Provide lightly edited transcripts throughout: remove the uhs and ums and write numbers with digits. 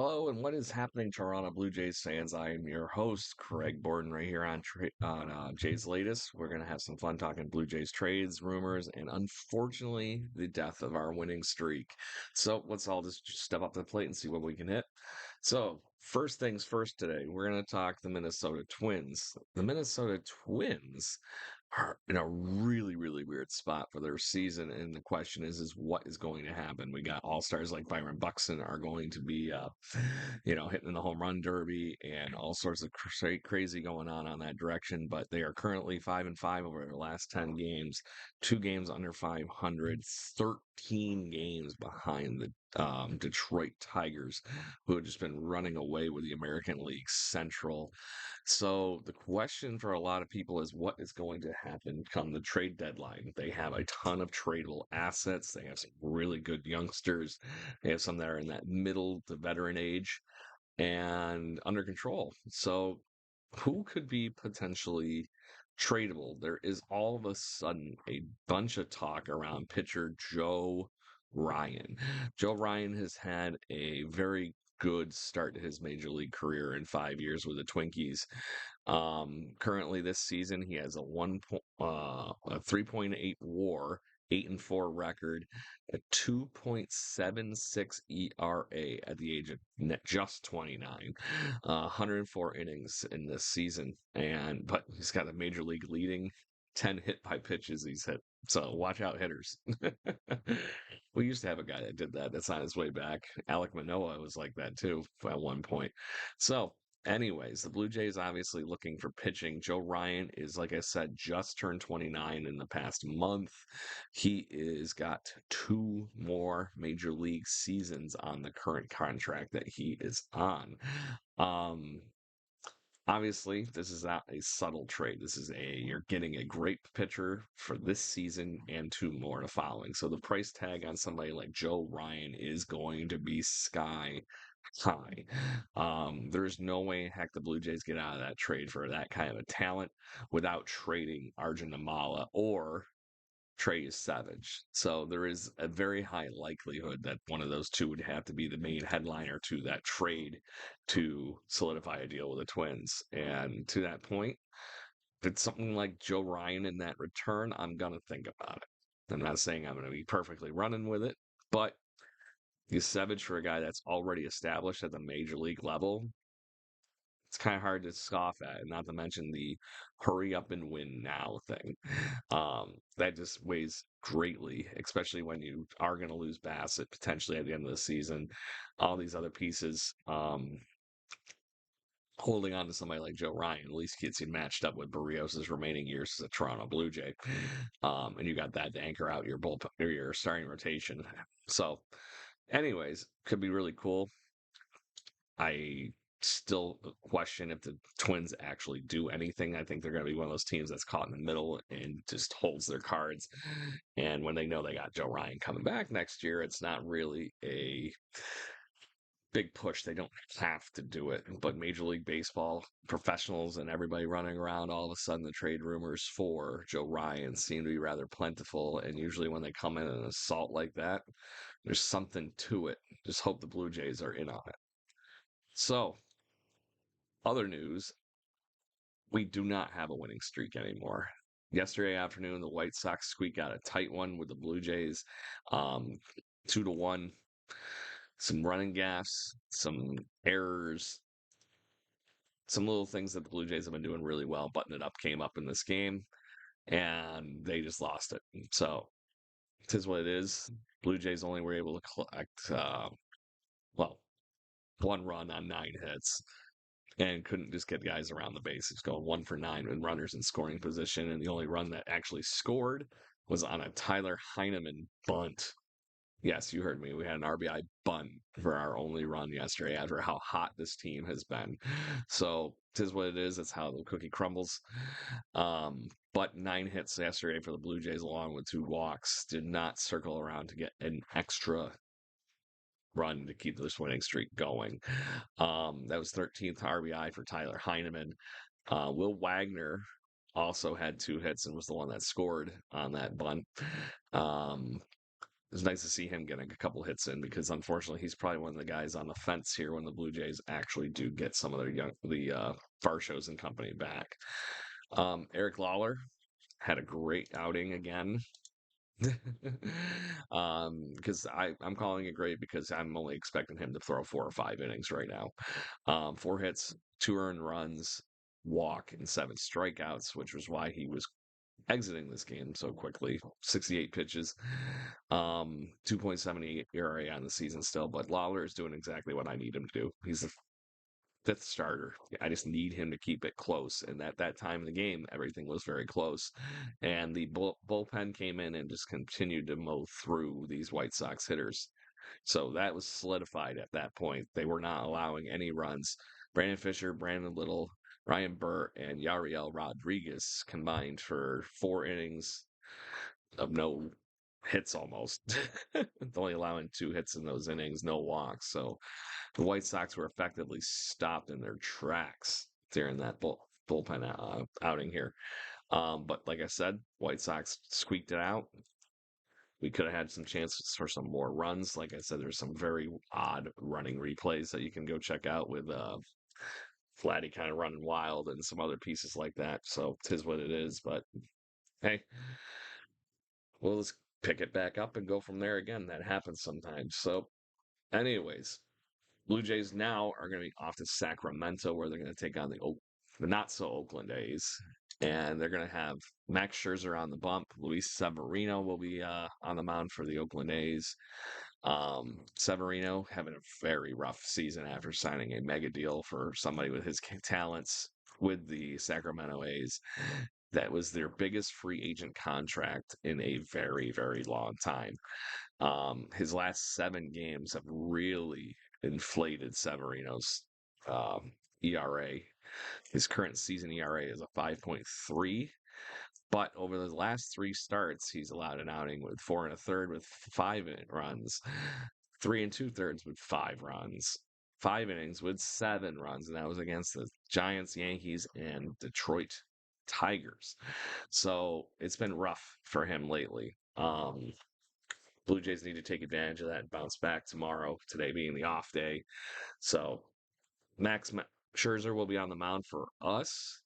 Hello, and what is happening, Toronto Blue Jays fans? I am your host, Craig Borden, right here on Jays Latest. We're gonna have some fun talking Blue Jays trades, rumors, and unfortunately, the death of our winning streak. So let's all just step up to the plate and see what we can hit. So first things first today, we're gonna talk the Minnesota Twins. The Minnesota Twins are in a really, really weird spot for their season. And the question is what is going to happen? We got all stars like Byron Buxton are going to be, hitting the home run derby and all sorts of crazy going on that direction. But they are currently 5-5 over their last 10 games, 2 games under 500, 13 games behind the Detroit Tigers, who have just been running away with the American League Central. So the question for a lot of people is what is going to happen come the trade deadline? They have a ton of tradable assets. They have some really good youngsters. They have some that are in that middle to veteran age and under control. So who could be potentially tradable? There is all of a sudden a bunch of talk around pitcher Joe Ryan. Joe Ryan has had a very good start to his major league career in 5 years with the Twinkies. Currently this season he has a 3.8 WAR, 8-4 record, a 2.76 ERA at the age of just 29, 104 innings in this season, but he's got a major league leading 10 hit by pitches he's hit. So watch out, hitters. We used to have a guy that did that. That's on his way back. Alek Manoah was like that too at one point. So anyways, the Blue Jays obviously looking for pitching. Joe Ryan is, like I said, just turned 29 in the past month. He is got 2 more major league seasons on the current contract that he is on. Um, Obviously, this is not a subtle trade. You're getting a great pitcher for this season and 2 more to following. So the price tag on somebody like Joe Ryan is going to be sky high. There's no way in heck the Blue Jays get out of that trade for that kind of a talent without trading Arjun Amala or Trey Savage. So there is a very high likelihood that one of those two would have to be the main headliner to that trade to solidify a deal with the Twins. And to that point, if it's something like Joe Ryan in that return, I'm going to think about it. I'm not saying I'm going to be perfectly running with it, but Savage for a guy that's already established at the major league level, it's kind of hard to scoff at, and not to mention the hurry up and win now thing. That just weighs greatly, especially when you are going to lose Bassett potentially at the end of the season. All these other pieces, holding on to somebody like Joe Ryan at least gets you matched up with Barrios' remaining years as a Toronto Blue Jay. And you got that to anchor out your bullpen or your starting rotation. So, anyways, could be really cool. I still question if the Twins actually do anything. I think they're going to be one of those teams that's caught in the middle and just holds their cards. And when they know they got Joe Ryan coming back next year, it's not really a big push. They don't have to do it. But Major League Baseball professionals and everybody running around, all of a sudden the trade rumors for Joe Ryan seem to be rather plentiful. And usually when they come in an assault like that, there's something to it. Just hope the Blue Jays are in on it. So, other news, we do not have a winning streak anymore. Yesterday afternoon, the White Sox squeaked out a tight one with the Blue Jays, um, 2-1. Some running gaffes, some errors, some little things that the Blue Jays have been doing really well. Button it up came up in this game, and they just lost it. So, it is what it is. Blue Jays only were able to collect, well, 1 run on 9 hits and couldn't just get guys around the bases, going 1 for 9 with runners in scoring position. And the only run that actually scored was on a Tyler Heineman bunt. Yes, you heard me. We had an RBI bunt for our only run yesterday after how hot this team has been. So it is what it is. That's how the cookie crumbles. But 9 hits yesterday for the Blue Jays, along with 2 walks, did not circle around to get an extra run to keep this winning streak going. That was 13th RBI for Tyler Heineman. Will Wagner also had 2 hits and was the one that scored on that bunt. Um, it's nice to see him getting a couple hits in because unfortunately he's probably one of the guys on the fence here when the Blue Jays actually do get some of their Varshows and company back. Eric Lawler had a great outing again. Because I'm calling it great because I'm only expecting him to throw 4 or 5 innings right now. 4 hits, 2 earned runs, walk, and 7 strikeouts, which was why he was exiting this game so quickly. 68 pitches, 2.78 ERA on the season still, but Lawler is doing exactly what I need him to do. He's the fifth starter. I just need him to keep it close. And at that time in the game, everything was very close. And the bullpen came in and just continued to mow through these White Sox hitters. So that was solidified at that point. They were not allowing any runs. Brandon Fisher, Brandon Little, Ryan Burt, and Yariel Rodriguez combined for 4 innings of no hits almost. Only allowing 2 hits in those innings, no walks. So the White Sox were effectively stopped in their tracks during that bullpen outing here. But like I said, White Sox squeaked it out. We could have had some chances for some more runs. Like I said, there's some very odd running replays that you can go check out with Vladdy kind of running wild and some other pieces like that. So tis what it is. But hey, we'll just pick it back up and go from there again. That happens sometimes. So, anyways, Blue Jays now are going to be off to Sacramento, where they're going to take on the not so Oakland A's, and they're going to have Max Scherzer on the bump. Luis Severino will be on the mound for the Oakland A's. Severino having a very rough season after signing a mega deal for somebody with his talents with the Sacramento A's. That was their biggest free agent contract in a very, very long time. His last 7 games have really inflated Severino's ERA. His current season ERA is a 5.3, but over the last 3 starts, he's allowed an outing with 4 1/3 with 5 runs, 3 2/3 with 5 runs, 5 innings with 7 runs, and that was against the Giants, Yankees, and Detroit Tigers. So it's been rough for him lately. Blue Jays need to take advantage of that and bounce back tomorrow, today being the off day. So Max Scherzer will be on the mound for us.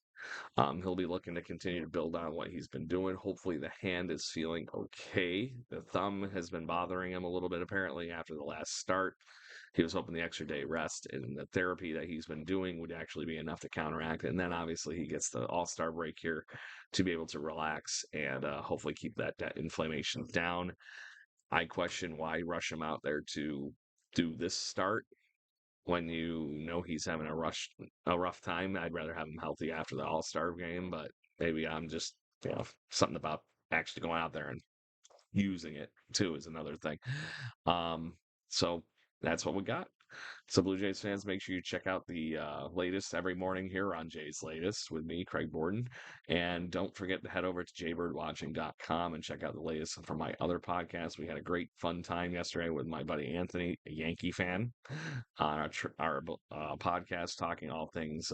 He'll be looking to continue to build on what he's been doing. Hopefully, the hand is feeling okay. The thumb has been bothering him a little bit, apparently, after the last start. He was hoping the extra day rest and the therapy that he's been doing would actually be enough to counteract it. And then, obviously, he gets the All Star break here to be able to relax and hopefully keep that inflammation down. I question why rush him out there to do this start when you know he's having a rough time. I'd rather have him healthy after the All Star game, but maybe I'm just something about actually going out there and using it too is another thing. Um, so that's what we got. So, Blue Jays fans, make sure you check out the latest every morning here on Jay's Latest with me, Craig Borden. And don't forget to head over to jaybirdwatching.com and check out the latest from my other podcasts. We had a great fun time yesterday with my buddy Anthony, a Yankee fan, on our podcast talking all things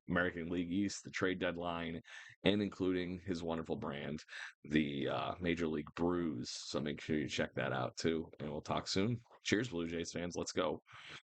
American League East, the trade deadline, and including his wonderful brand, the Major League Brews. So make sure you check that out too. And we'll talk soon. Cheers, Blue Jays fans. Let's go.